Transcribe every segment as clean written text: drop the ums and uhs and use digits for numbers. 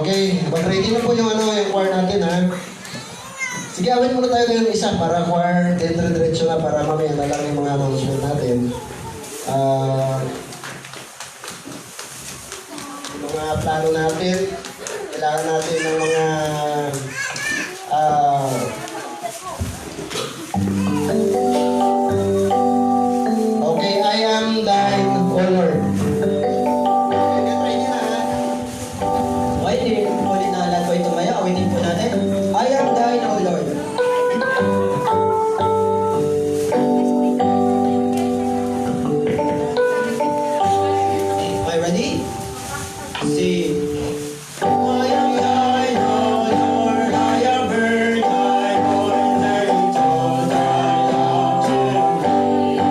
Okay, mag-ready na po yung yung choir natin ha. Sige, awin muna tayo ng isa para choir, dire-diretso na para mamaya na lang yung mga announcement natin. Yung mga plano natin, kailangan natin ng mga okay, I am thine, O Lord. Okay, ulit na lahat po ito maya. Awitin po natin. I am thine, O Lord. Okay, ready? See. I am thine, O Lord. I am heard thy voice, and told thy love to me.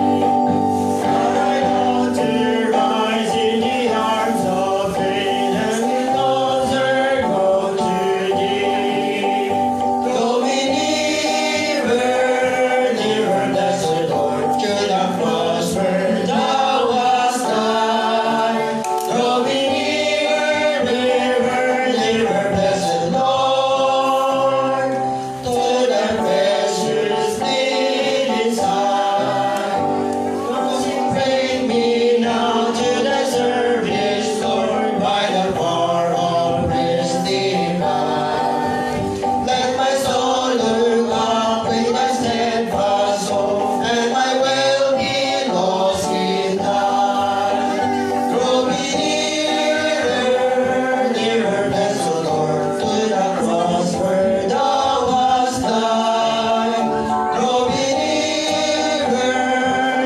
For I long to rise in the arms of faith and be closer go to thee. Draw me nearer, nearer, blessed Lord, to the cross where thou wast died. Draw me nearer, nearer, nearer, blessed Lord, to the precious bleeding side. Consecrate me now to thy service, Lord, by the power of grace divine. Let my soul look up with thy steadfast soul, and my will be lost in thine. Draw me nearer, nearer, blessed Lord, to the cross where thou wast died. Draw me nearer,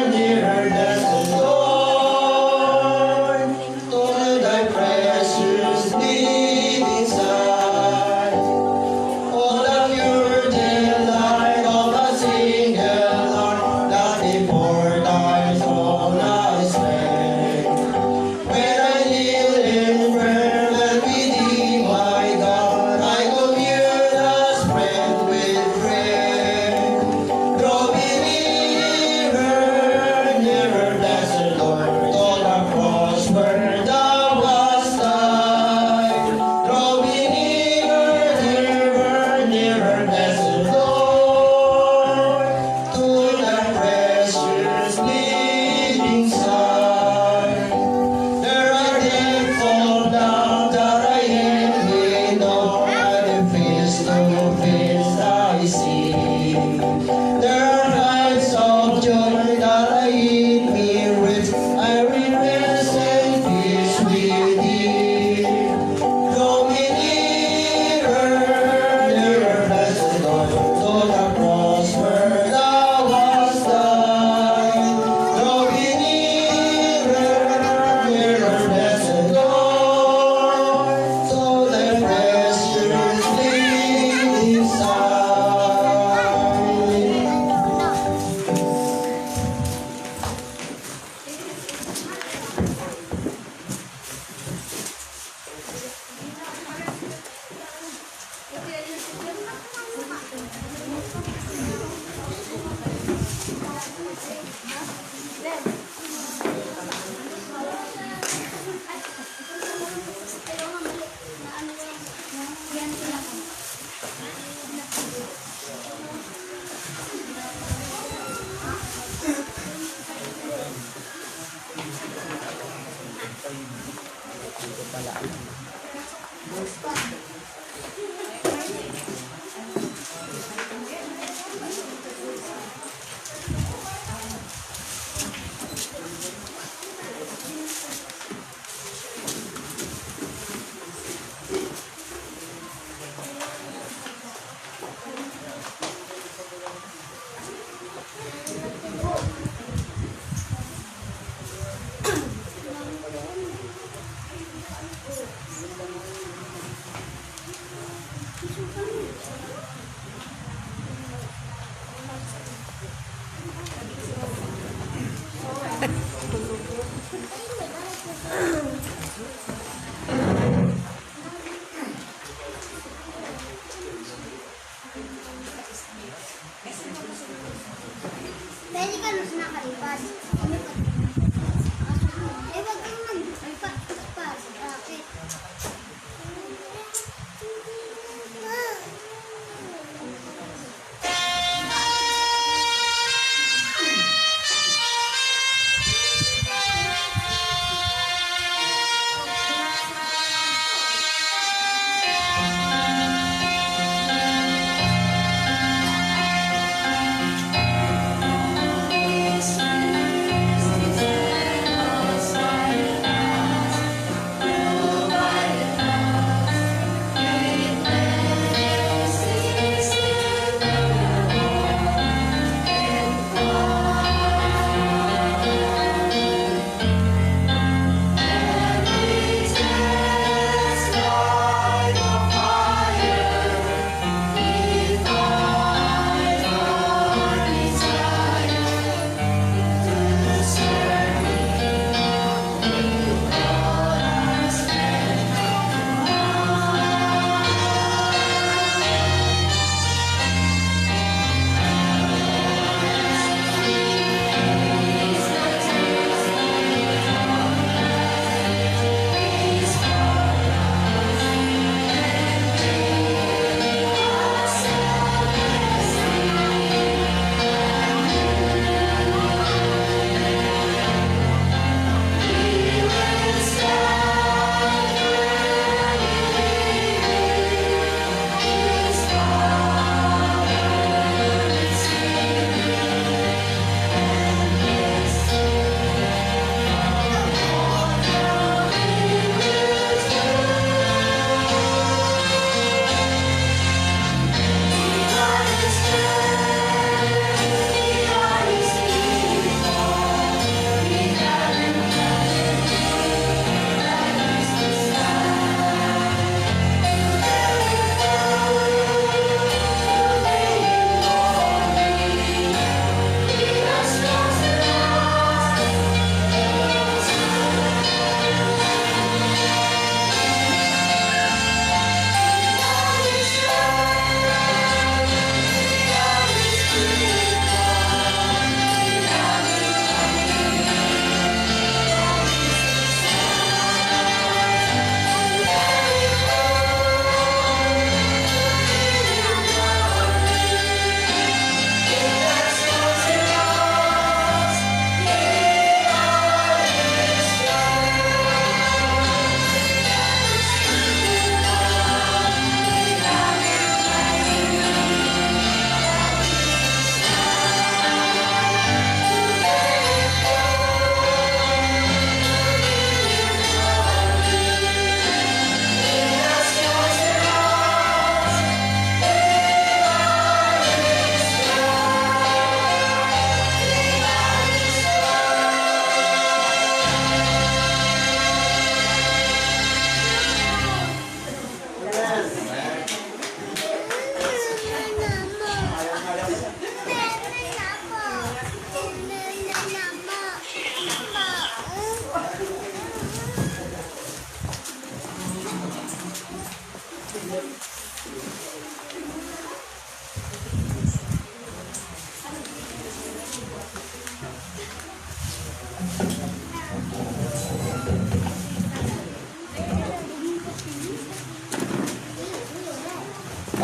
nearer, blessed Lord, to thy precious bleeding side. All of your delight of a single heart, that before thy throne I stand. When I kneel in prayer and with thee, my God, I commune as friend with friend. Draw me nearer, nearer, blessed Lord, to the cross where thou wast died. Draw me nearer, nearer, nearer, blessed Lord, to the precious bleeding side. There are depths of doubt that I yet may know, and face to face I see. There are heights of joy that I eat me with, I will rest and peace with thee. Draw me nearer, nearer, blessed Lord, to the cross where thou wast died. Draw me nearer, nearer, blessed Lord, to thy precious bleeding side.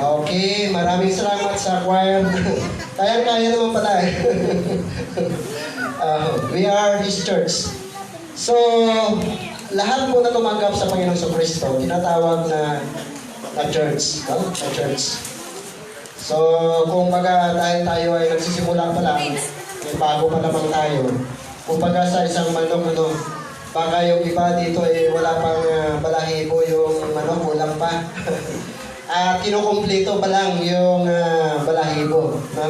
Okay, maraming salamat sa choir. Kaya naman pala eh. We are His church. So, lahat po na tumanggap sa Panginoong Kristo, tinatawag na church. No? Na church. So, kung baga dahil tayo ay nagsisimula pa lang, may bago pa naman tayo, kung baga sa isang manok, baka yung iba dito ay wala pang balahibo yung manok, kulang pa. At kinukumpleto pa lang yung balahibo, no?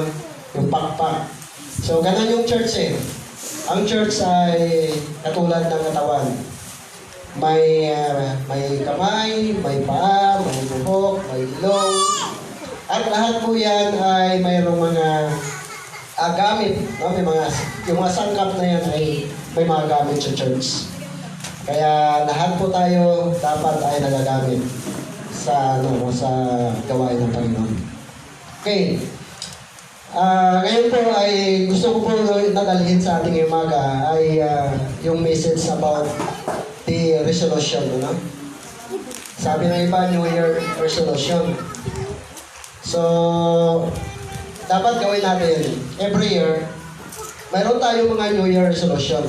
Yung pakpak. So, ganun yung church eh. Ang church ay katulad ng katawan. May kamay, may paa, may buhok, may ilong. At lahat po yan ay mayroong mga gamit. No? Yung mga sangkap na yan ay may mga gamit sa church. Kaya lahat po tayo dapat ay nagagamit sa gawain ng Panginoon. Okay. Ngayon po ay gusto ko po nadalhin sa ating umaga ay yung message about the resolution. No? Sabi ng iba, New Year resolution. So, dapat gawin natin every year, mayroon tayong mga New Year resolution.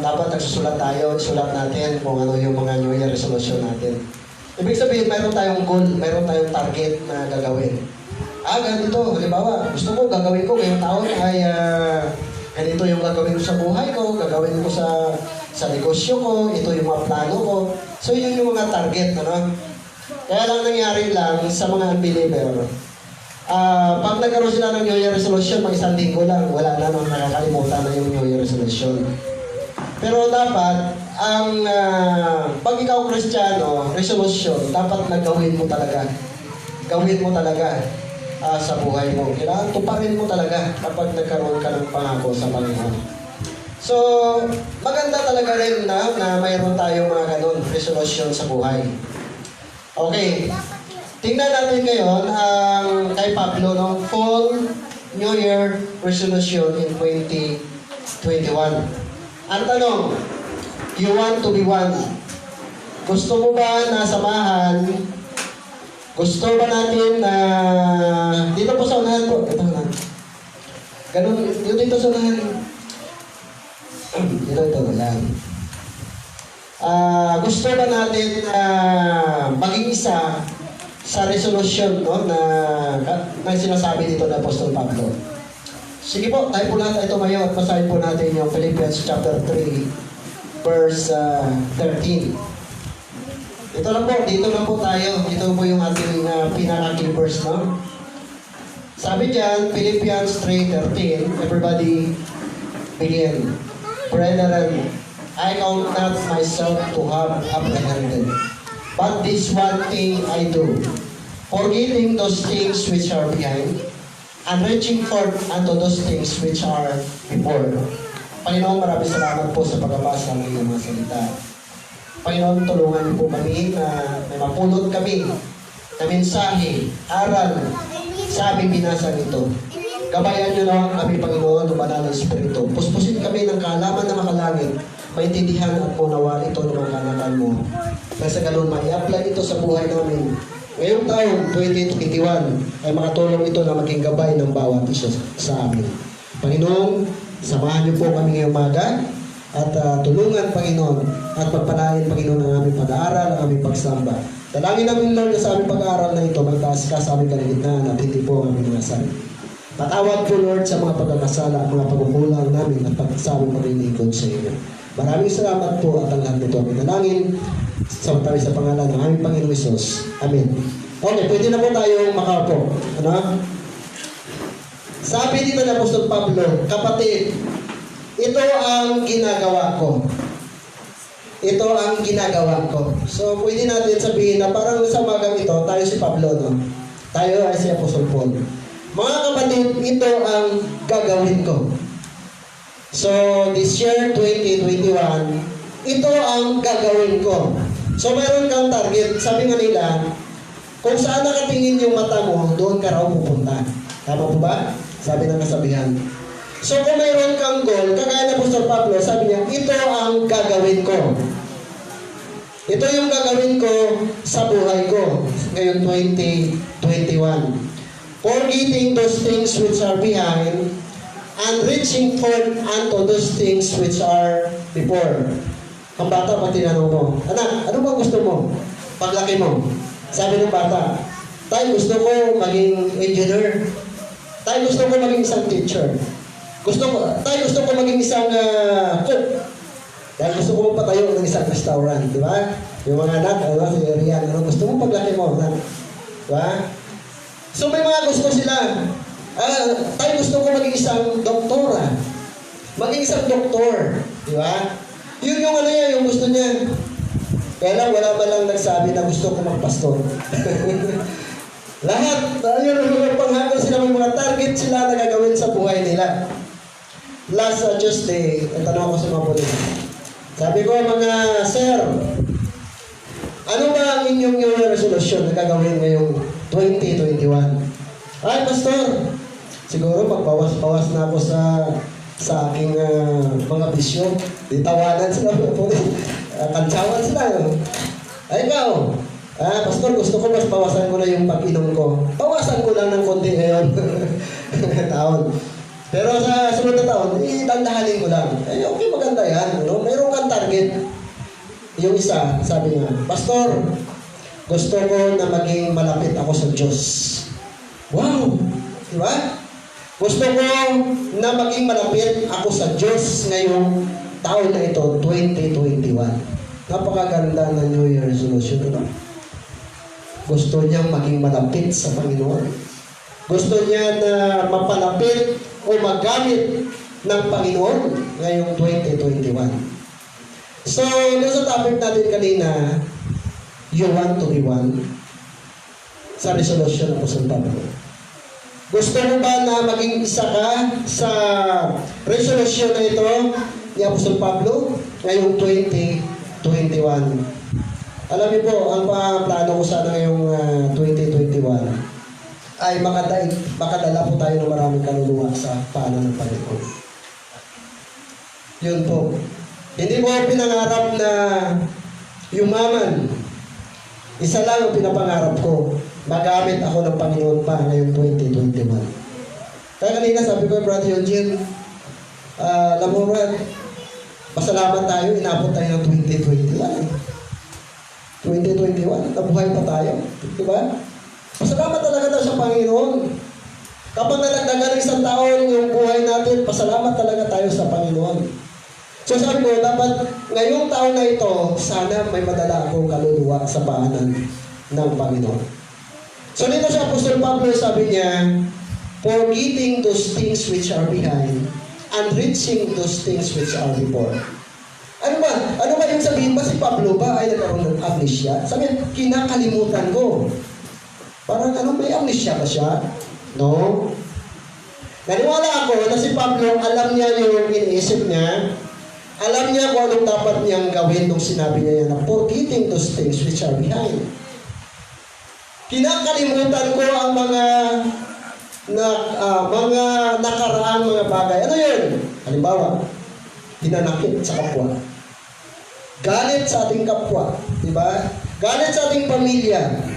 Dapat nagsusulat tayo, isulat natin kung ano yung mga New Year resolution natin. Ibig sabihin, mayroon tayong goal, mayroon tayong target na gagawin. Ganito, halimbawa, gusto ko gagawin ko ngayong taon ay ganito yung gagawin ko sa buhay ko, gagawin ko sa negosyo ko, ito yung mga plano ko. So, yun yung mga target, ano? Kaya lang nangyari lang sa mga unbeliever, pag nagkaroon sila ng New Year resolution, mga isang linggo lang, wala na nang nakakalimutan na yung New Year resolution. Pero dapat, pag ikaw Kristiyano, resolution, dapat nagawin mo talaga. Gawin mo talaga sa buhay mo. Kailangan tuparin mo talaga kapag nagkaroon ka ng pangako sa Panginoon. So, maganda talaga rin na mayroon tayong mga ganun, resolution sa buhay. Okay. Tingnan natin ngayon ang kay Pablo ng Fall New Year Resolution in 2021. Ang tanong, you want to be one? Gusto mo ba na samahan? Gusto ba natin na dito po sa unahan po? Ito na. Ganun, dito sa unahan. Ito lang. Gusto ba natin maging isa sa resolution na sinasabi dito ng Apostol Pablo? Sige po, tayo po lahat ay tumayo at basahin po natin yung Philippians chapter 3 verse 13. Ito lang po, dito lang po tayo. Ito po yung ating pinaka-key verse, no? Sabi diyan, Philippians 3:13, everybody begin. Brethren, I count not myself to have apprehended, but this one thing I do, forgetting those things which are behind, and reaching forth unto those things which are before. Panginoon, maraming salamat po sa pagbabasa ng iyong mga salita. Panginoon, tulungan niyo po kami na may mapulot kami na mensahe, aral sa aming binasa nito. Gabayan niyo naman kami, Panginoon, ng banal na Espiritu. Puspusin kami ng kaalaman na makalangit, maintindihan at punawaan ito ng mga kanatan mo. Kaya sa ganun, mai-apply ito sa buhay namin. Ngayong taon, 2021, ay makatulong ito na maging gabay ng bawat isa sa amin. Panginoon, samahan niyo po kami ngayong umaga at tulungan, Panginoon, at pagpalain, Panginoon, ang aming pag-aaral, ang aming pagsamba. Dalangin namin, Lord, na sa aming pag-aaral na ito, magtaas ka sa aming kaligitnaan at hindi po ang aming mga sarili. Patawad po, Lord, sa mga pagkakasala, mga pagkukulang namin at pagkasabing maglilingkod sa inyo. Maraming salamat po at ang lahat nito aming dalangin sa pangalan ng aming Panginoong Hesus. Amen. Okay, pwede na po tayong makaupo. Ano? Sabi dito ng Apostol Pablo, kapatid, ito ang ginagawa ko. Ito ang ginagawa ko. So, pwede natin sabihin na parang sa magang ito, tayo si Pablo, no? Tayo ay si Apostol Paul. Mga kapatid, ito ang gagawin ko. So, this year, 2021, ito ang gagawin ko. So, mayroon kang target. Sabi nga nila, kung saan nakatingin yung mata mo, doon ka raw pupunta. Tama po ba? Sabi ng kasabihan. So, kung mayroon kang goal, kagaya na Apostol Pablo, sabi niya, ito ang gagawin ko. Ito yung gagawin ko sa buhay ko ngayon 2021. Forgetting those things which are behind and reaching forth unto those things which are before. Ang bata pa tinanong mo, anak, ano ba gusto mo? Paglaki mo. Sabi ng bata, tayo gusto ko maging engineer. Tayo gusto ko maging isang teacher. Tayo gusto ko maging isang cook. Dahil gusto ko magpatayo ng isang restaurant, di ba? Yung mga anak, si Rian, ano gusto mo paglaki mo? Di ba? So may mga gusto sila. Tayo gusto ko maging isang doktora. Maging isang doktor. Di ba? Yun yung ano niya, yung gusto niya. Kaya lang, wala ba lang nagsabi na gusto ko magpastor? Lahat, yun ang mga panghanggang sila, may mga target sila na gagawin sa buhay nila. Last Tuesday, ang tanong ko sa mga pulis. Sabi ko, mga sir, ano ba ang inyong New Year resolution na gagawin ngayong 2021? Ay, pastor, siguro pagbawas-bawas na ako sa aking mga bisyo. Di tawanan sila, kantsawan sila. Ay, ikaw, pastor, gusto ko mas bawasan ko na yung pag-inom ko. Bawasan ko lang ng konti ngayon. Taon. Pero sa sunod na taon, dandahalin ko lang. Okay, maganda yan. Ano? Mayroon kang target. Yung isa, sabi nga, pastor, gusto ko na maging malapit ako sa Diyos. Wow! Diba? Gusto ko na maging malapit ako sa Diyos ngayong taon na ito, 2021. Napakaganda ng New Year resolution, ano? Gusto niyang maging malapit sa Panginoon. Gusto niya na mapalapit o magamit ng Panginoon ngayong 2021. So, nasa topic natin kanina, you want to be one sa resolution ng Apostol Pablo. Gusto mo ba na maging isa ka sa resolution na ito ni Apostol Pablo ngayong 2021? Alam niyo po, ang plano ko sana ngayong 2021 ay makadala po tayo ng maraming kaluluwa sa paanan ng Panginoon. Yun po. Hindi ko pinangarap na yumaman. Isa lang ang pinapangarap ko. Magamit ako ng Panginoon pa ngayong 2021. Kaya kanina sabi ko, Brother Eugene, alam mo, Brad, pasalamat tayo, inabot tayo ng 2021. 2021, nabuhay pa tayo. Diba? Pasalamat talaga tayo sa Panginoon. Kapag nalagdagan ng isang taon yung buhay natin, pasalamat talaga tayo sa Panginoon. So sabi ko, dapat ngayong taon na ito, sana may madala akong kaluluwa sa paanan ng Panginoon. So dito sa Apostol Pablo, sabi niya, forgetting those things which are behind and reaching those things which are before. Ano ba? Ano ba yung sabihin ba? Si Pablo ba ay nagkaroon ng amnesia? Sabi niya, kinakalimutan ko. Parang may amnesia ba siya? No. Naniwala ako na si Pablo, alam niya yung iniisip niya. Alam niya kung anong dapat niyang gawin nung sinabi niya yan na forgetting those things which are behind. Kinakalimutan ko ang mga nakaraang mga bagay. Ano yun? Halimbawa, hinanakit sa kapwa. Galit sa ating kapwa. Diba? Galit sa ating pamilya.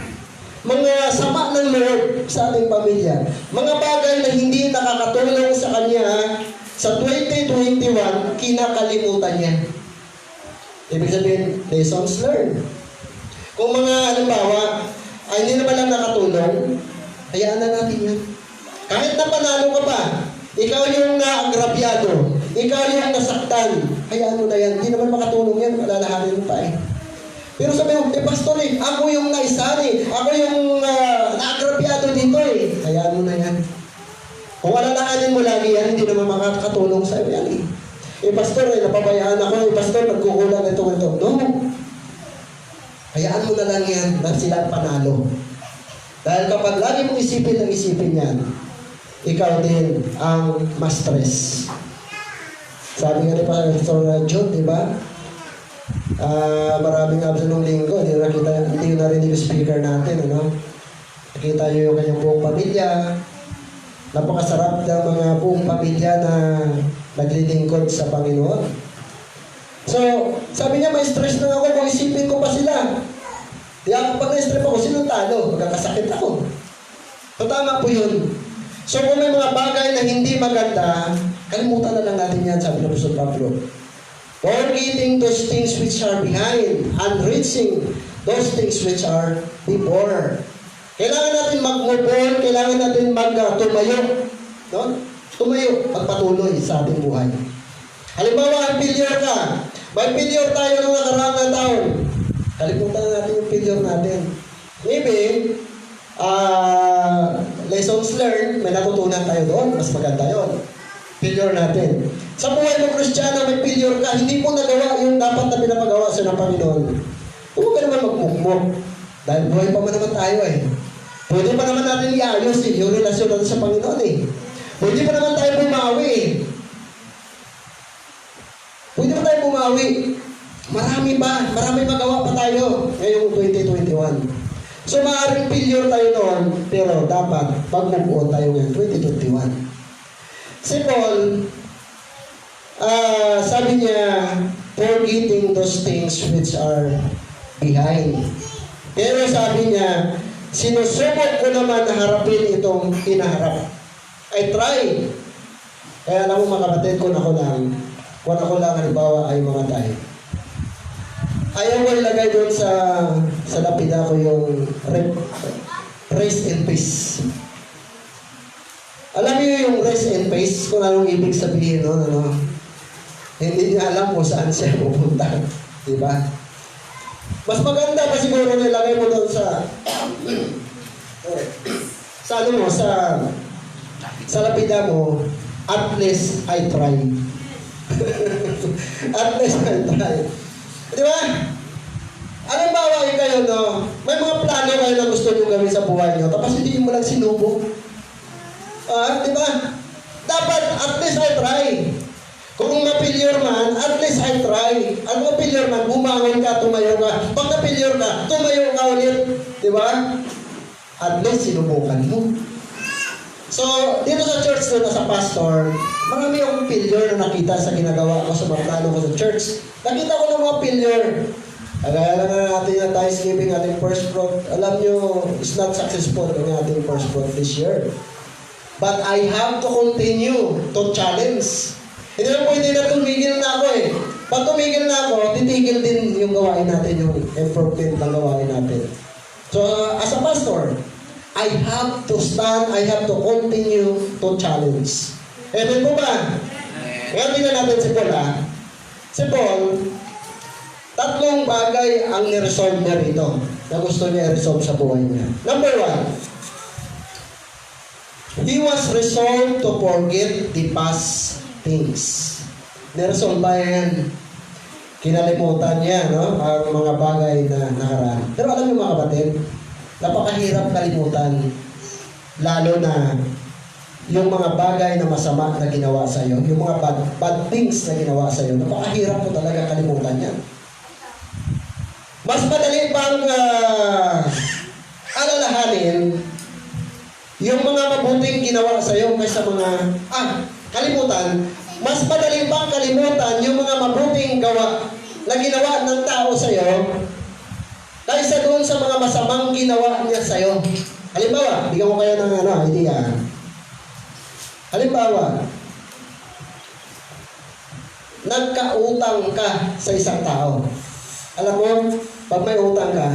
Mga sama ng loob sa ating pamilya. Mga bagay na hindi nakakatulong sa kanya sa 2021, kinakalimutan niya. Ibig sabihin, lessons learned. Kung mga halimbawa, ay hindi naman lang nakatulong, hayaan na natin yan. Kahit na panalo ka pa, ikaw yung naagrabyado, ikaw yung nasaktan, hayaan mo na yan. Hindi naman makatulong yan, alalahanin mo pa eh. Pero sabi mo, pastor ako yung naisani, ako yung naagrabyado dito eh. Hayaan mo na yan. Kung alalahanin mo lagi yan, hindi naman makakatulong sa iyo yan eh. Pastor, napabayaan ako, pastor, nagkukulang ito. No. Hayaan mo na lang yan na sila panalo. Dahil kapag lagi mong isipin yan, ikaw din ang ma-stress. Sabi nga ni Pastor John, di ba? Maraming absent ng linggo, hindi narinig yung speaker natin, ano? Nakita nyo yung kanyang buong pamilya. Napakasarap ng mga buong pamilya na naglilingkod sa Panginoon. So, sabi niya, may stress na ako kung isipin ko pa sila. na-stress ako, sinong talo? Magkakasakit ako. So, tama po yun. So, kung may mga bagay na hindi maganda, kalimutan na lang natin yan, sabi ng Apostol Pablo. Forgetting those things which are behind, and reaching those things which are before. Kailangan natin mag-move on, kailangan natin tumayo. No? Tumayo, magpatuloy sa ating buhay. Halimbawa, failure ka. May failure tayo ng nakaraang na taon. Kalimutan na natin yung failure natin. Maybe, lessons learned, may natutunan tayo doon. Mas maganda yun. Failure natin. Sa buhay mo, Kristiyano, may failure ka. Hindi mo nagawa yung dapat na pinapagawa sa ng Panginoon. Huwag ka naman magmukmuk. Dahil buhay pa naman tayo eh. Pwede pa naman natin iayos yung relasyon natin sa Panginoon eh. Pwede pa naman tayo bumawi eh. Pwede pa tayo bumawi. Marami magawa pa tayo ngayong 2021. So maaaring failure tayo noon, pero dapat mag-move on tayo ngayong 2021. Si Paul, sabi niya, forgetting those things which are behind. Pero sabi niya, sinusubok ko naman na harapin itong hinaharap. I try. Kaya alam mo mga kapatid, kung ako lang halimbawa ay mga tayo. Ayaw ko ilagay doon sa lapida ko yung rest in peace. Alam niyo yung rest in peace, kung anong ibig sabihin, no? Ano? Hindi niya alam kung saan siya pupunta. Diba? Mas maganda pa siguro nilagay mo doon sa lapida mo, at least I try. At least I try. Di ba? Halimbawa kayo, no? May mga plano kayo na gusto nyo gawin sa buhay nyo, tapos hindi mo lang sinubok. Di ba? Dapat, at least I try. Kung ma-failure man, at least I try. At ma-failure man, bumangon ka, tumayo ka. Pag na-failure ka, tumayo ka ulit. Di ba? At least sinubukan mo. So, dito sa church doon, sa pastor, marami akong failure na nakita sa ginagawa ko sa mga plano ko sa church. Nakita ko ng mga failure. Kagaya lang na natin na Thanksgiving, ating first fruit. Alam nyo, it's not successful ang ating first fruit this year. But I have to continue to challenge. Hindi lang pwede na tumigil na ako eh. Pag tumigil na ako, titigil din yung gawain natin, yung improvement ng gawain natin. So, as a pastor, I have to stand, I have to continue to challenge. Amen po ba? Ngayon tingnan natin si Paul ha. Si Paul, tatlong bagay ang niresolve niya rito na gusto niya i-resolve sa buhay niya. Number 1, he was resolved to forget the past things. Niresolve ba yan? Kinalimutan niya, no? Ang mga bagay na nakaraan. Pero alam niyo mga kapatid, napakahirap kalimutan, lalo na yung mga bagay na masama na ginawa sa iyo, yung mga bad things na ginawa sa iyo, napakahirap po talaga kalimutan yan. Mas madali pang alalahanin yung mga mabuting ginawa sa iyo kaysa mga kalimutan. Mas madali pang kalimutan yung mga mabuting gawa na ginawa ng tao sa iyo kaysa doon sa mga masamang ginawa niya sa iyo. Halimbawa, bigyan ko kayo ng idea. Halimbawa, nagkautang ka sa isang tao. Alam mo, pag may utang ka,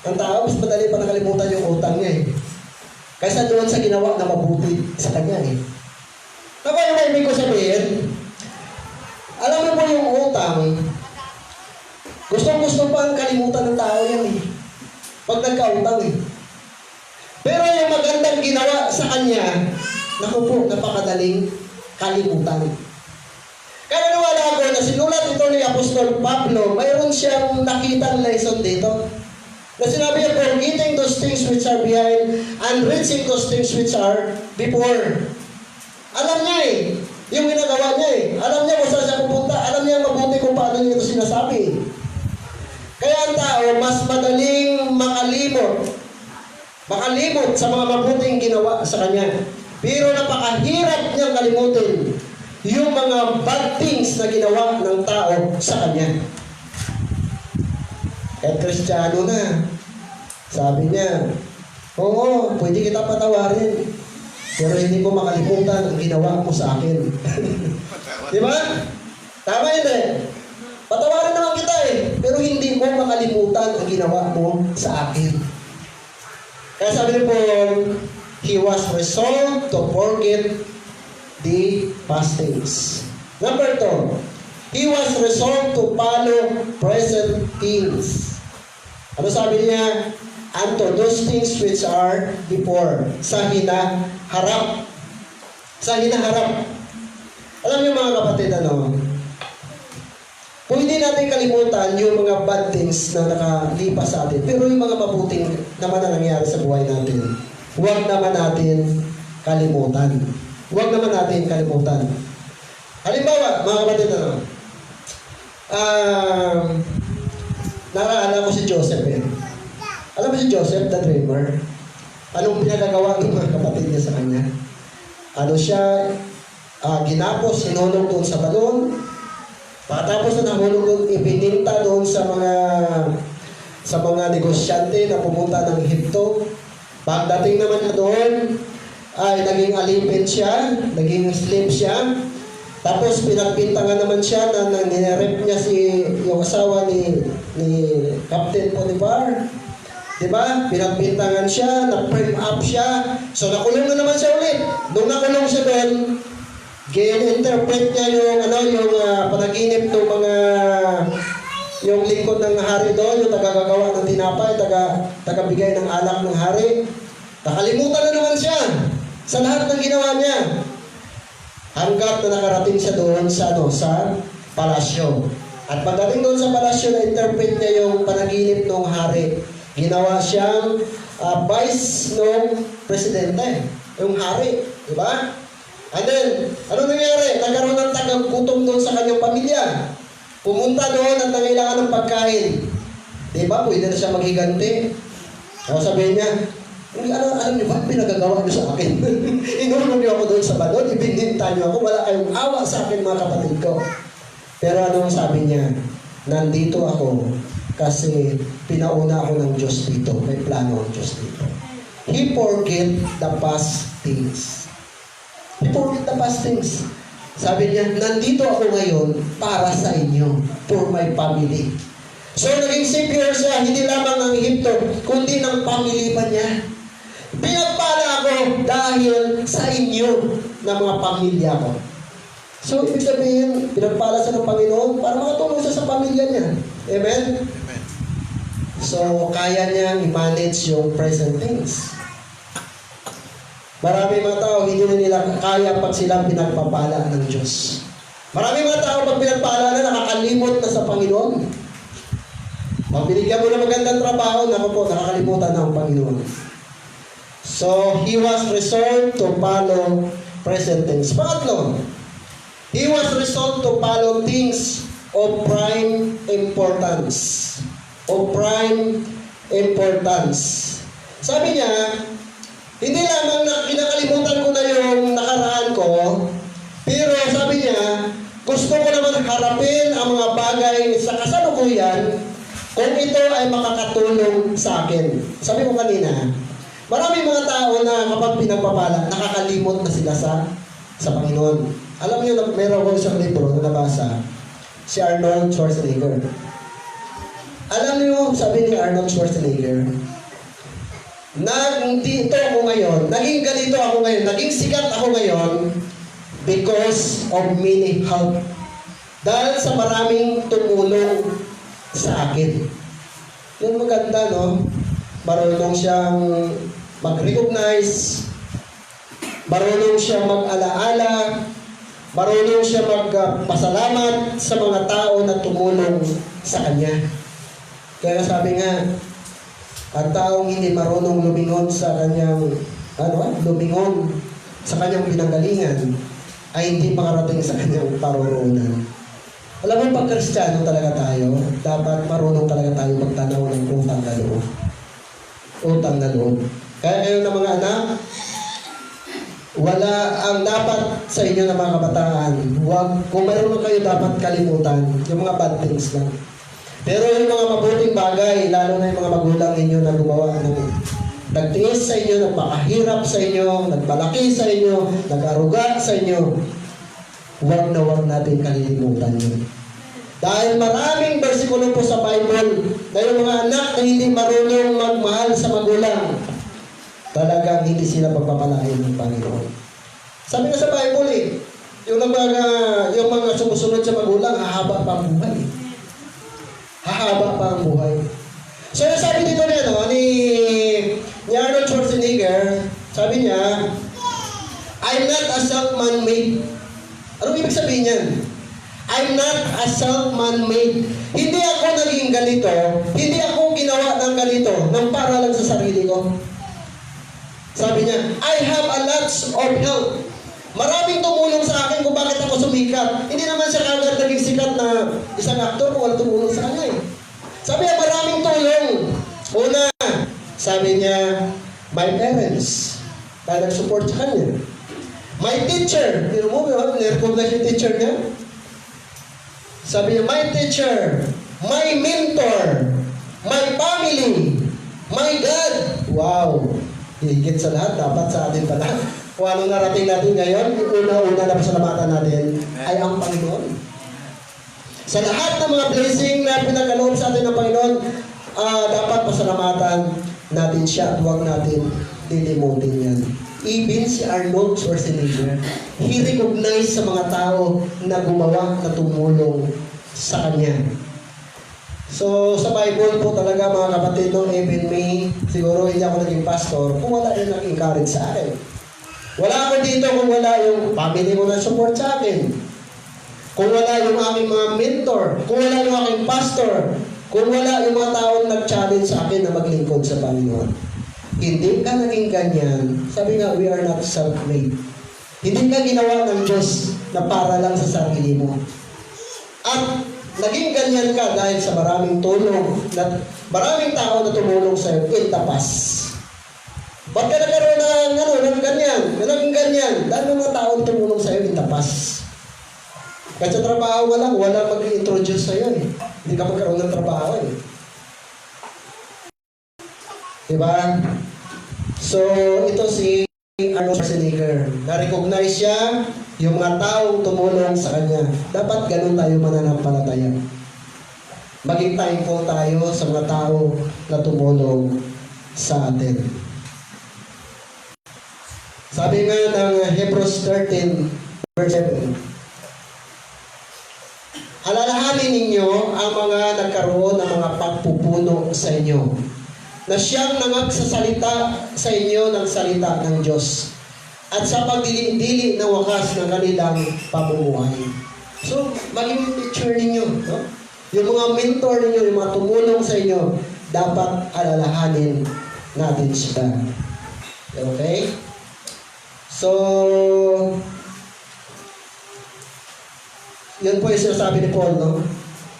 ang tao, mas madali pa nakalimutan yung utang niya eh. Kaysa doon sa ginawa na mabuti sa kanya eh. Naku, yung ibig ko sabihin, alam mo po yung utang, gustong-gusto pa ang kalimutan ng tao yan eh. Pag nagkautang eh. Pero yung magandang ginawa sa kanya, naku po, napakadaling kalimutan. Kaya nawala ako na sinulat ito ni Apostol Pablo, mayroon siyang nakitang lesson dito. Na sinabi niya, forgetting those things which are behind and reaching those things which are before. Alam niya eh, yung ginagawa niya eh. Alam niya kung saan siya pupunta. Alam niya mabuti kung paano niya ito sinasabi. Kaya ang tao, mas madaling makalimot sa mga mabuting ginawa sa kanya. Pero napakahirap niyang kalimutin yung mga bad things na ginawa ng tao sa kanya. Kahit Kristiyano na, Sabi niya, oo, pwede kita patawarin. Pero hindi ko makalimutan ang ginawa mo sa akin. Di ba? Tama yun eh. Patawarin naman kita eh. Pero hindi ko makalimutan ang ginawa mo sa akin. Kaya sabi ni Paul, he was resolved to forget the past things. Number 2, he was resolved to follow present things. Ano sabi niya? Unto those things which are before. Sa hinaharap. Sa hinaharap. Alam niyo mga kapatid, pwede natin kalimutan yung mga bad things na nakalipas sa atin. Pero yung mga mabuting naman na nangyari sa buhay natin, huwag naman natin kalimutan. Huwag naman natin kalimutan. Halimbawa, mga kapatid, naalala ko si Joseph eh. Alam mo si Joseph, the dreamer? Anong pinagagawa ng mga kapatid niya sa kanya? Ano siya, ginapos, hinulog doon sa balon. Pagkatapos na nahulog doon, ipininta doon sa mga negosyante na pumunta ng Egypto. Pagdating naman niya doon, ay naging alipin siya, naging slave siya. Tapos pinagpintangan naman siya na nirep niya yung asawa ni Captain Potiphar. Diba? Pinagpintangan siya, na-frame up siya. So nakulong na naman siya ulit. Nung nakulong siya doon, gin-interpret niya yung panaginip ng yung lingkod ng hari doon, yung tagagagawa ng tinapay, tagabigay ng alak ng hari. Nakalimutan na naman siya sa lahat ng ginawa niya. Hanggat na nakarating siya doon sa palasyo. At pagdating doon sa palasyo, na-interpret niya yung panaginip ng hari. Ginawa siyang vice ng presidente, yung hari, di ba? And then, ano nangyari? Nagkaroon ng tagagutom doon sa kanyang pamilya. Pumunta doon at nangailangan ng pagkain. Di ba? Pwede na siya maghiganti. So sabihin niya, alam niyo ba, pinagagawa niyo sa akin. Inulong niyo ako doon sa balon, ibininta niyo ako, wala kayong awa sa akin mga kapatid ko. Pero anong sabi niya? Nandito ako kasi pinauna ako ng Diyos dito. May plano ang Diyos dito. He forget the past things. He forget the past things. Sabi niya, nandito ako ngayon para sa inyo, for my family. So, naging savior siya, hindi lamang ng Egypto, kundi ng family pa niya. Pinagpala ako dahil sa inyo na mga pamilya ko. So, ibig sabihin, pinagpala siya ng Panginoon para makatulong siya sa pamilya niya. Amen? So, kaya niyang i-manage yung present things. Marami mga tao, hindi na nila kaya pag silang pinagpapala ng Diyos. Marami mga tao, pag pinagpala na, nakakalimot na sa Panginoon. Pag binigyan mo na magandang trabaho, nakakalimutan na ang Panginoon. So, he was resolved to follow present things. Pangatlo, he was resolved to follow things of prime importance. Of prime importance. Sabi niya, hindi lamang na kinakalimutan ko na yung nakaraan ko, pero sabi niya, gusto ko naman harapin ang mga bagay sa kasalukuyan kung ito ay makakatulong sa akin. Sabi ko kanina, marami mga tao na kapag pinagpapala, nakakalimot na sila sa Panginoon. Alam niyo, meron ko isang libro na nabasa, si Arnold Schwarzenegger. Alam niyo, sabi ni Arnold Schwarzenegger, naging ganito ako ngayon, naging sikat ako ngayon because of many help. Dahil sa maraming tumulong sa akin. Yung maganda, no? Marunong siyang mag-recognize, marunong siyang mag-alaala, marunong siya magpasalamat sa mga tao na tumulong sa kanya. Kaya sabi nga, ang taong hindi marunong lumingon sa kanyang, lumingon sa kanyang pinanggalingan, ay hindi makarating sa kanyang paroroonan. Alam mo, pag Kristiyano talaga tayo, dapat marunong talaga tayo magtanaw ng utang na loob. Utang na loob. Kaya kayo na mga anak, wala ang dapat sa inyo na mga kabataan. Kung mayroon kayo dapat kalimutan, yung mga bad things lang. Pero yung mga mabuting bagay, lalo na yung mga magulang inyo na gumawa ng nagtiis sa inyo, nagpakahirap sa inyo, nagpalaki sa inyo, nag-aruga sa inyo. Huwag na huwag natin kalilimutan yun. Dahil maraming bersikulo po sa Bible na yung mga anak na hindi marunong magmahal sa magulang, talagang hindi sila pagpapalain ng Panginoon. Sabi nga sa Bible yung mga sumusunod sa magulang, hahaba pa ang buhay. Hahaba pa ang buhay. So, sabi dito ni Arnold Schwarzenegger, sabi niya, I'm not a self-man-made. Anong ibig sabihin niyan? I'm not a self-man-made. Hindi ako naging ganito. Hindi ako ginawa ng ganito nang para lang sa sarili ko. Sabi niya, I have a lot of help. Maraming tumulong sa akin kung bakit ako sumikat. Hindi naman siya kagad naging sikat na isang aktor kung wala tumulong sa kanya. Sabi niya, maraming tulong. Una, sabi niya, my parents, dahil nag-support sa kanya. My teacher, pero mo, nirecognize yung teacher niya. Sabi niya, my teacher, my mentor, my family, my God. Wow! Higit sa lahat, dapat sa atin pala. Kung anong narating natin ngayon, yung una-una na pasalamatan natin ay ang Panginoon. Sa lahat ng mga blessing na pinagkaloob sa atin ng Panginoon, dapat pasalamatan natin siya at huwag natin lilimutin yan. Even si Arnold Schwarzenegger, he recognized sa mga tao na gumawa, na tumulong sa kanya. So, sa Bible po talaga mga kapatid, even me, siguro hindi ako naging pastor, kung wala yung nag-encourage sa akin. Wala ako dito kung wala yung family mo na support sa akin. Kung wala yung aking mga mentor, kung wala yung aking pastor, kung wala yung mga taong nag-challenge sa akin na maglingkod sa Panginoon. Hindi ka naging ganyan. Sabi nga, we are not self-made. Hindi ka ginawa ng Diyos na para lang sa sarili mo. At naging ganyan ka dahil sa maraming tulong, maraming tao na tumulong sa iyo in the past. Ba't ka nagkaroon ng ganyan? Naging ganyan. Dahil mga tao na tumulong sa iyo in the past. Kahit sa trabaho wala mag-introduce sa iyo Hindi ka magkaroon ng trabaho Diba? So, ito si Arnold Schwarzenegger. Na-recognize siya yung mga taong tumulong sa kanya. Dapat ganun tayo mananampalataya. Maging thankful tayo sa mga tao na tumulong sa atin. Sabi nga ng Hebrews 13, verse 7, alalahanin ninyo ang mga nagkaroon ng mga pagpupuno sa inyo, na siyang nangagsasalita sa inyo ng salita ng Diyos at sa pagdili-dili ng wakas ng kanilang pamumuhay. So, maging teacher ninyo, no? Yung mga mentor ninyo, yung mga tumulong sa inyo, dapat alalahanin natin sila. Okay? So, yun po yung sinasabi ni Paul, no?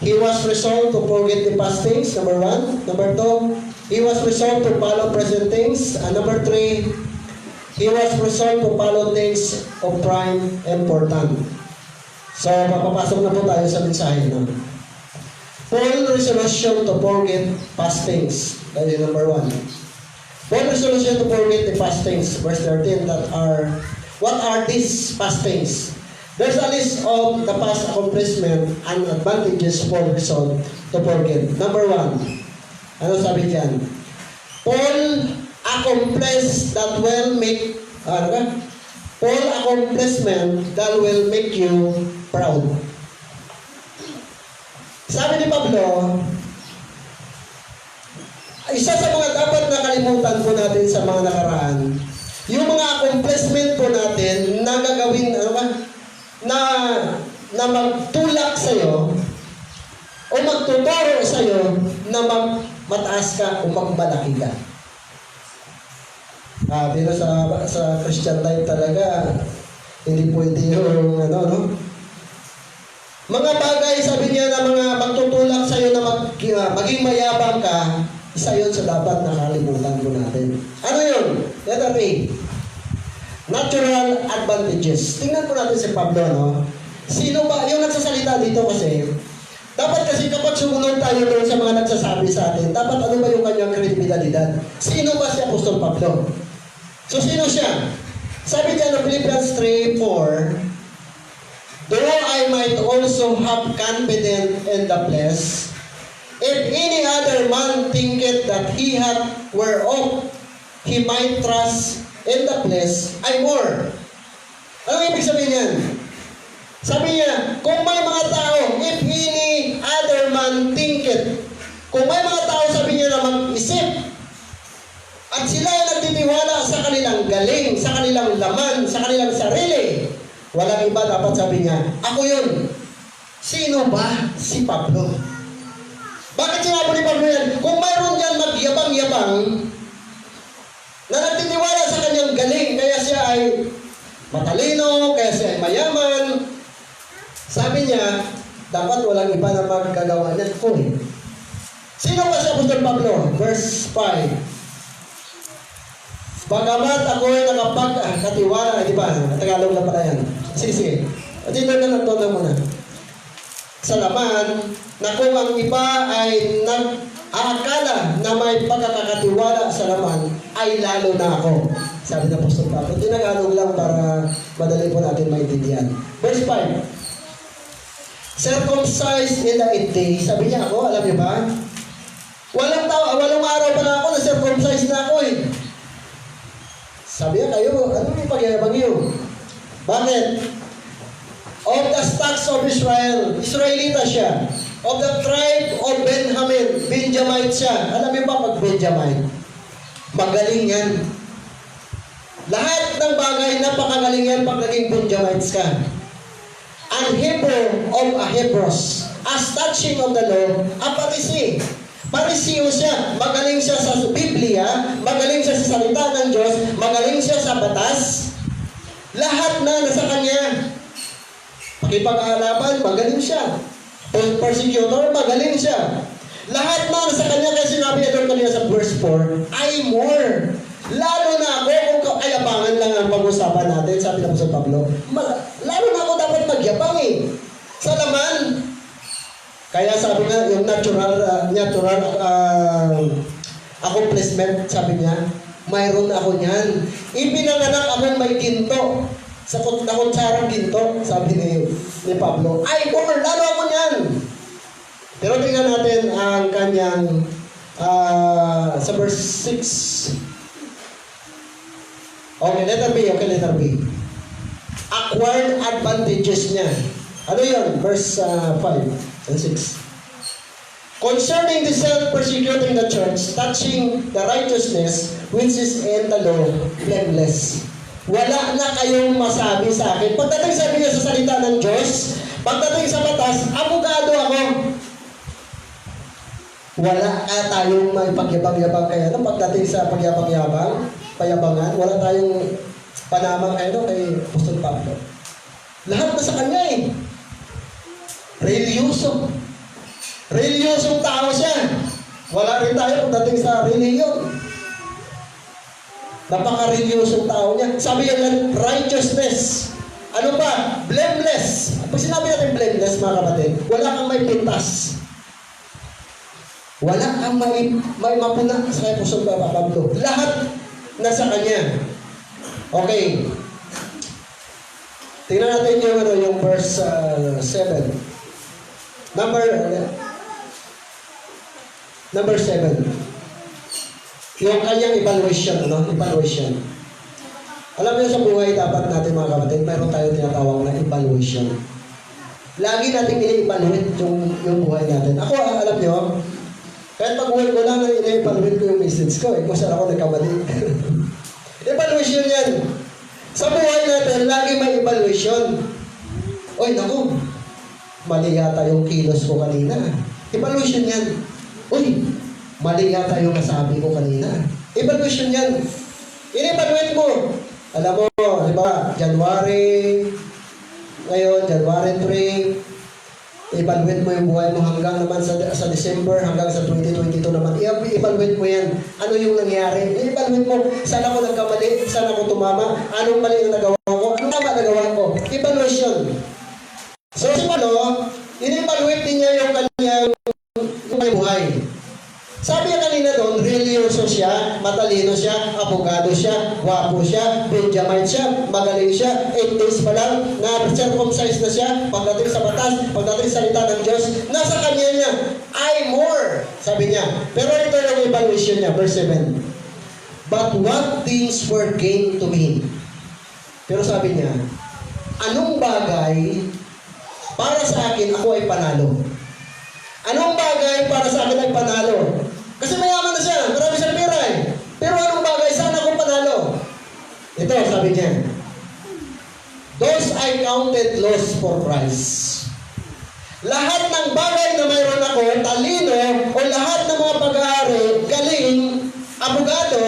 He was resolved to forget the past things, number 1. Number 2, he was resolved to follow present things. And number 3, he was resolved to follow things of prime importance. So, papapasok na po tayo sa mensahe, no? Paul resolution to forget past things. That is number 1. Paul resolution to forget the past things. Verse 13, what are these past things? There's a list of the past accomplishment and advantages Paul resolved to forget. Number 1, ano sabi diyan? Paul accomplishment that will make you proud. Sabi ni Pablo, isa sa mga dapat nakalimutan po natin sa mga nakaraan, yung mga accomplishment po natin na gagawin, na magtulak sa'yo o magtuturo sa'yo na mataas ka o magmalaki ka. Pero sa Christian life talaga, hindi pwede yung mga bagay, sabi niya, na mga magtutulak sa'yo na maging mayabang ka, isa yun sa dapat nakalimutan po natin. Ano yun? Letter A. Natural advantages. Tingnan po natin si Pablo, no? Sino ba? Yung nagsasalita dito kasi, Dapat kasi kapag sumunod tayo doon sa mga nagsasabi sa atin, dapat ano ba yung kanyang kredibilidad? Sino ba si Apostol Pablo? So sino siya? Sabi niya ng Philippians 3:4, though I might also have confidence in the flesh, if any other man thinketh that he hath whereof he might trust in the flesh, I more. Ano ibig sabihin yan? Sabi niya, kung may mga tao, if any other man thinketh, kung may mga tao, sabi niya na mag-isip, at sila ay nagtitiwala sa kanilang galing, sa kanilang laman, sa kanilang sarili, walang iba dapat sabi niya, ako yun. Sino ba si Pablo? Bakit sinabi ni Pablo yan? Kung mayroon yan magyabang-yabang, na nagtitiwala sa kanyang galing, kaya siya ay matalino, kaya siya ay mayaman, sabi niya, dapat walang iba na magkagawa niyan. Kung sino ba si Apostol Pablo? Verse 5. Bagamat ako ay nakapagkatiwala, di ba? Tagalog lang pala yan. Sige. At dito na nagtona muna. Sa laman, na kung ang iba ay nag-aakala na may pagkakatiwala sa laman, ay lalo na ako. Sabi ng Apostol Pablo. Tinagalog lang para madali po natin maintindihan. Verse 5. Circumcised in the 8th day. Sabi niya ako, alam niyo ba? Walong araw pa na ako, na-circumcised na ako eh. Sabi niya kayo, ano yung pagyayabang niyo? Bakit? Of the stocks of Israel, Israelita siya. Of the tribe of Benjamin, Benjamite siya. Alam niyo ba pag Benjamite? Magaling yan. Lahat ng bagay, napakagaling yan pag naging Benjamites ka. An Hebrew of a Hebrews, as touching of the law, a Pharisee. Pariseo siya. Magaling siya sa Biblia, magaling siya sa salita ng Diyos, magaling siya sa batas. Lahat na nasa kanya. Pakipag-aalaman, magaling siya. Persecutor, magaling siya. Lahat na nasa kanya, kaya sinabi niya doon kanina sa verse 4, I more. Lalo na ako, kung kayabangan lang ang pag-usapan natin, sabi ng Apostol Pablo, lalo na ako dapat magyabang eh. Sa laman. Kaya sabi nga, yung natural accomplishment, sabi niya, mayroon ako niyan. Ipinanganak akong may ginto. Sa kutsarang ginto, sabi ni Pablo, ay, lalo ako niyan. Pero tingnan natin ang kanyang sa verse 6. Okay, letter B. Acquired advantages niya. Ano yun? Verse 5 and 6. Concerning the self-persecuting the church, touching the righteousness which is in the law, blameless. Wala na kayong masabi sa akin. Pagdating sabi niya sa salita ng Diyos, pagdating sa batas, abogado ako. Wala tayong may pagyabang-yabang kaya no? Pagdating sa pagyabang-yabang, payabangan, wala tayong panamang kay Apostol Pablo. Lahat na sa kanya eh. Reliyosong tao siya. Wala rin tayo pagdating sa reliyon. Napaka-reliyosong tao niya. Sabi niya, righteousness. Ano pa? Blameless. Pag sinabi natin blameless, mga kapatid, wala kang may pintas. Wala kang may mapuna sa Apostol Pablo. Lahat nasa kanya. Okay. Tingnan natin yung verse 7. Number 7. Yung kanyang evaluation, Evaluation. Alam niyo sa buhay dapat natin mga kapatid, mayroon tayong tinatawag na evaluation. Lagi natin i-evaluate yung buhay natin. Ako, alam niyo, kahit pag-uwi ko lang, i-evaluate ko yung message ko, kung saan ako nagkamali. Evaluation yan. Sa buhay natin, lagi may evaluation. Oy, naku, mali yata yung kilos ko kanina. Evaluation yan. Uy, mali yata yung nasabi ko kanina. Evaluation yan. I-evaluate mo. Alam mo, di ba, January 3, i-evaluate mo yung buhay mo hanggang naman sa December, hanggang sa 2022 naman. I-evaluate mo yan. Ano yung nangyari? I-evaluate mo, saan ako nagkamali, saan ako tumama, anong mali ang nagawa ko, anong tama nagawa ko. Evaluation. So, si Pablo, i-evaluate din niya yung Sabi niya kanina doon, religyoso siya, matalino siya, abogado siya, gwapo siya, Benjamite siya, magaling siya, 8 days pa lang, na-circumcise na siya, pagdating sa batas, pagdating sa salita ng Diyos, nasa kanya niya, I more, sabi niya. Pero ito yung ibang issue niya, verse 7. But what things were gained to me? Pero sabi niya, anong bagay para sa akin ako ay panalo? Anong bagay para sa akin ay panalo? Kasi mayaman na siya, marami siyang pera eh. Pero anong bagay, saan ako panalo? Ito, sabi niya, those I counted loss for Christ. Lahat ng bagay na mayroon ako, talino, o lahat ng mga pag-aari, galing, abogado,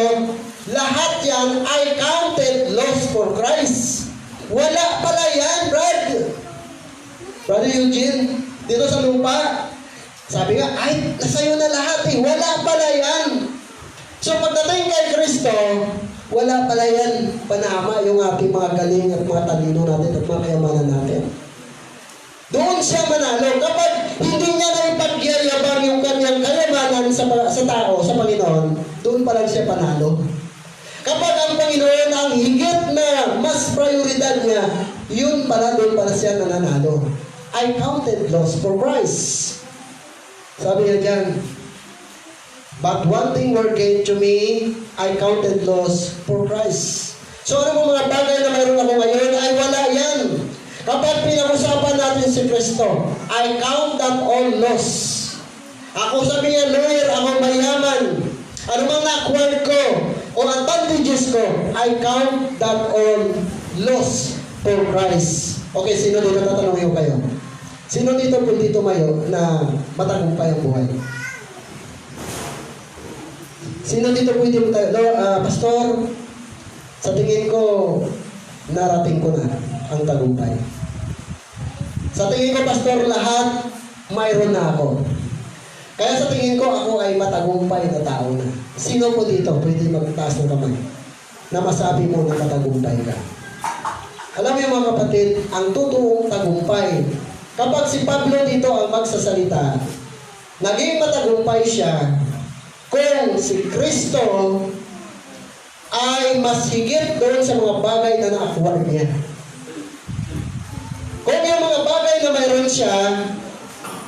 lahat yan I counted loss for Christ. Wala pala yan, Brad. Brother Eugene, dito sa lupa, sabi nga, ay, nasa'yo na lahat eh. Wala pala yan. So, pagdating kay Kristo, wala pala yan. Panama yung ating mga galing at mga talino natin at mga kayamanan natin. Doon siya manalo. Kapag hindi niya na ipagyayabang yung kanyang kayamanan sa tao, sa Panginoon, doon pa lang siya panalo. Kapag ang Panginoon ang higit na mas prioridad niya, yun pala, doon pala siya nananalo. I counted loss for Christ. Sabi niya dyan, but one thing were gained to me, I counted loss for Christ. So ano mo mga bagay na mayroon ako ngayon ay wala yan. Kapag pinag-usapan natin si Kristo, I count that all loss. Ako sabi niya, lawyer, ako mayaman. Ano mang na-acquire ko o advantages ko, I count that all loss for Christ. Okay, sino dito tatanungin ko kayo? Sino dito pwede tumayo na matagumpay ang buhay? Sino dito pwede tayo? Pastor, sa tingin ko, narating ko na ang tagumpay. Sa tingin ko, Pastor, lahat mayroon na ako. Kaya sa tingin ko, ako ay matagumpay na tao na. Sino po dito pwede magtaas ng kamay na masabi mo na matagumpay ka? Alam niyo mga kapatid, ang totoong tagumpay, kapag si Pablo dito ang magsasalita, naging matagumpay siya kung si Kristo ay mas higit doon sa mga bagay na na-acquire niya. Kung yung mga bagay na mayroon siya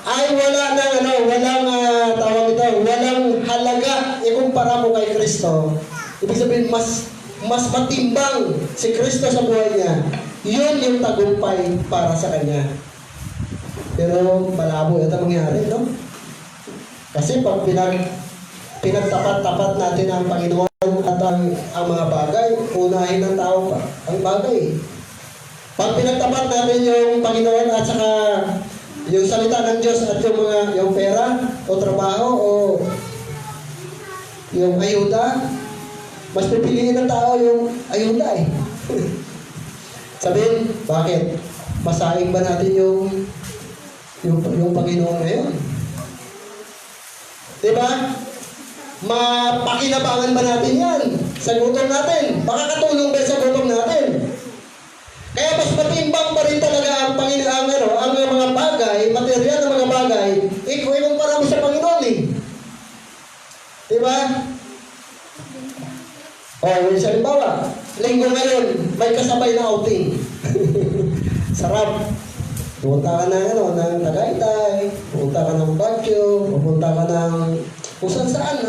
ay walang tawag ito, walang halaga ikumpara mo kay Kristo, ibig sabihin mas matimbang si Kristo sa buhay niya, yun yung tagumpay para sa kanya. Pero malabo ito mangyari, no? Kasi pag pinagtapat-tapat natin ang Panginoon at ang mga bagay, unahin ng tao pa ang bagay. Pag pinagtapat natin yung Panginoon at saka yung salita ng Diyos at yung pera o trabaho o yung ayuda, mas pipiliin ng tao yung ayuda eh. Sabihin, bakit? Masaing ba natin yung Panginoon ngayon? Diba? Mapakinabangan ba natin yan sa gutom natin? Makakatulong ba sa gutom natin? Kaya mas matimbang pa rin talaga ang Panginoon, ang mga bagay, material na mga bagay, ikumpara mo sa Panginoon eh. Diba? Yung halimbawa, linggo ngayon, may kasabay na outing. Sarap. Pupunta ka ng Tagaytay, pupunta ka ng Baguio, pupunta ka ng kung saan